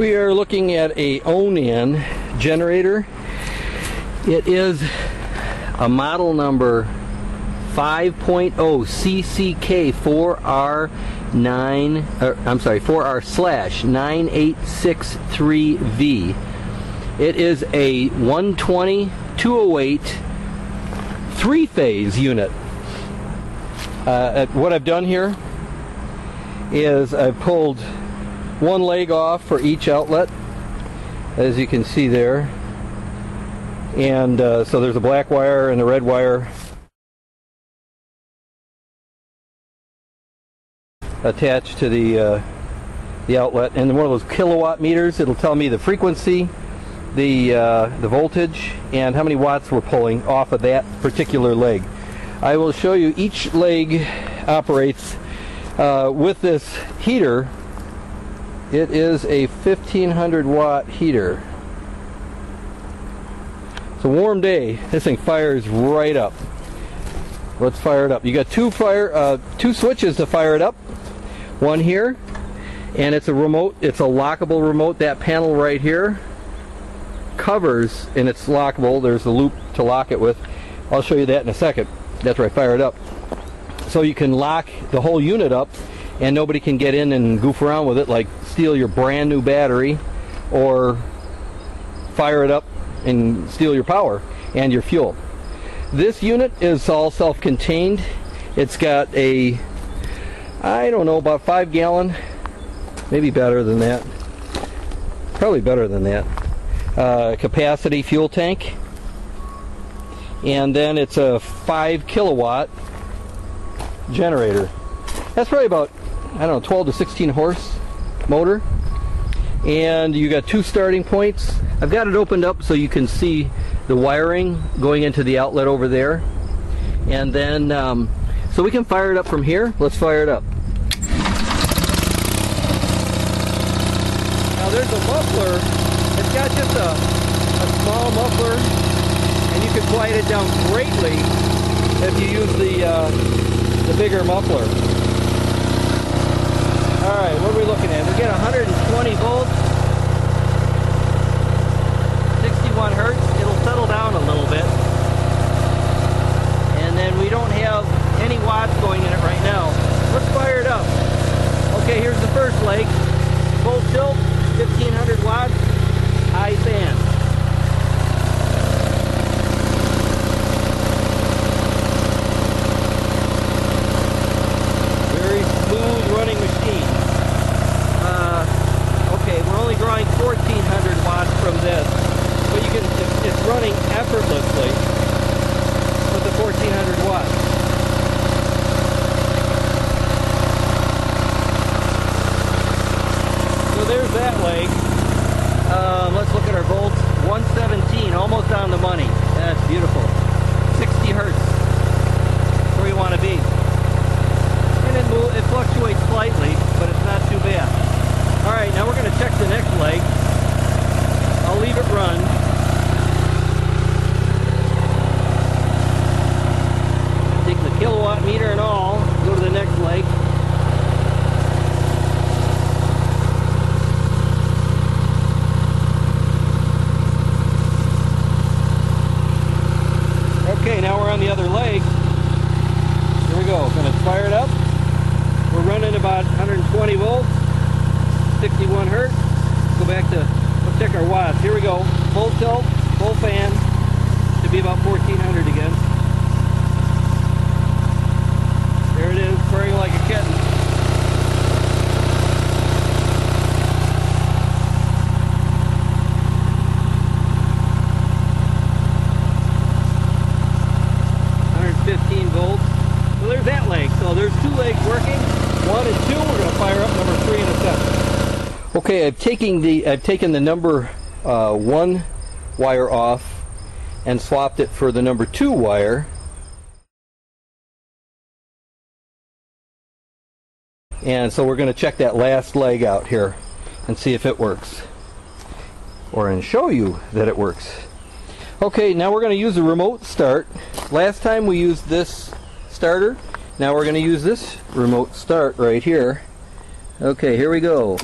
We are looking at a ONAN generator. It is a model number 5.0 CCK-4R 4R/9863V. It is a 120/208 three-phase unit. What I've done here is I've pulled one leg off for each outlet, as you can see there, and so there's a black wire and a red wire attached to the outlet, and one of those kilowatt meters. It'll tell me the frequency, the voltage, and how many watts we're pulling off of that particular leg. I will show you each leg operates with this heater. It is a 1500 watt heater. It's a warm day. This thing fires right up. Let's fire it up. You got two switches to fire it up. One here, and it's a remote. It's a lockable remote. That panel right here covers, and it's lockable. There's a loop to lock it with. I'll show you that in a second. That's where I fire it up. So you can lock the whole unit up, and nobody can get in and goof around with it, like steal your brand new battery or fire it up and steal your power and your fuel. This unit is all self-contained. It's got a, I don't know, about 5 gallon, maybe better than that, probably better than that, capacity fuel tank. And then it's a 5 kilowatt generator. That's probably about, I don't know, 12 to 16 horse motor. And you got 2 starting points. I've got it opened up so you can see the wiring going into the outlet over there. And then, so we can fire it up from here. Let's fire it up. Now there's a muffler. It's got just a small muffler, and you can quiet it down greatly if you use the bigger muffler. Alright, what are we looking at? We get 120 volts, 61 hertz. It'll settle down a little bit. And then we don't have any watts going in it right now. Let's fire it up. Okay, here's the first leg. Full tilt, 1500 watts, high fan. Running machine. Okay, we're only drawing 1400 watts from this, but you can, it's running effortlessly with the 1400 watts. So there's that leg. Let's look at our volts. 117, almost on the money. That's beautiful. 60 hertz. That's where you want to be. And it fluctuates slightly, but it's not too bad. Alright, now we're going to check the next leg. I'll leave it run. Take the kilowatt meter and all, go to the next leg. Okay, now we're on the other leg. Here we go. Going to fire it up. We're running about 120 volts, 61 hertz. Go back to, let's check our watts. Here we go. Full tilt, full fan. Should be about 1400 again. There it is, purring like a kitten. Volts. So there's that leg. So there's 2 legs working. 1 and 2. We're going to fire up number 3 in a second. Okay, I've taken the number 1 wire off and swapped it for the number 2 wire. And so we're going to check that last leg out here and see if it works, and show you that it works. Okay, now we're going to use the remote start. Last time we used this starter. Now we're going to use this remote start right here. Okay, here we go.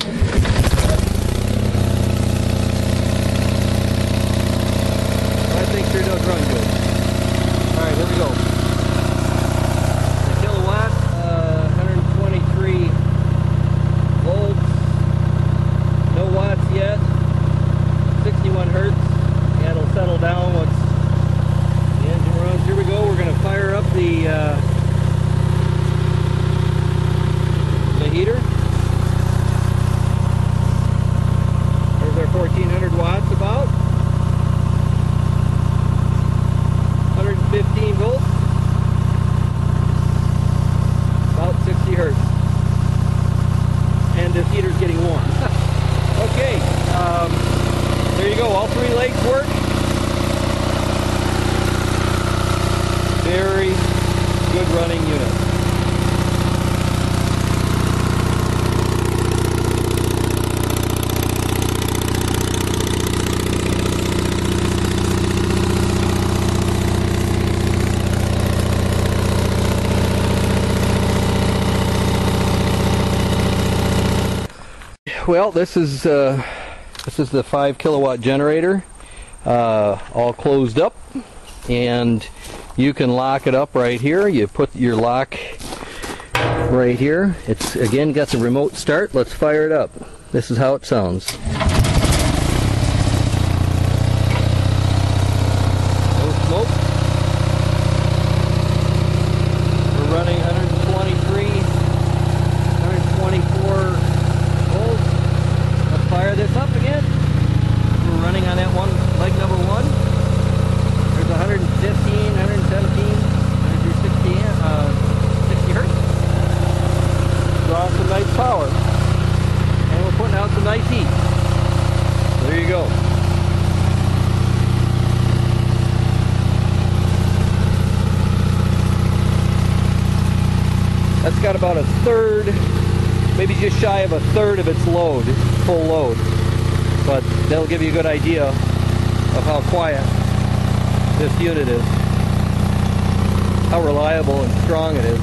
well, this is the 5 kilowatt generator, all closed up, and you can lock it up right here. You put your lock right here. It's again got the remote start. Let's fire it up. This is how it sounds. No smoke. We're running 123, 124 volts. Let's fire this up again. We're running on that one, leg number 1. There's 115, 117, 160 hertz. Draw some nice power. And we're putting out some nice heat. There you go. That's got about a third, maybe just shy of a third of its load, full load. But that'll give you a good idea of how quiet this unit is, how reliable and strong it is.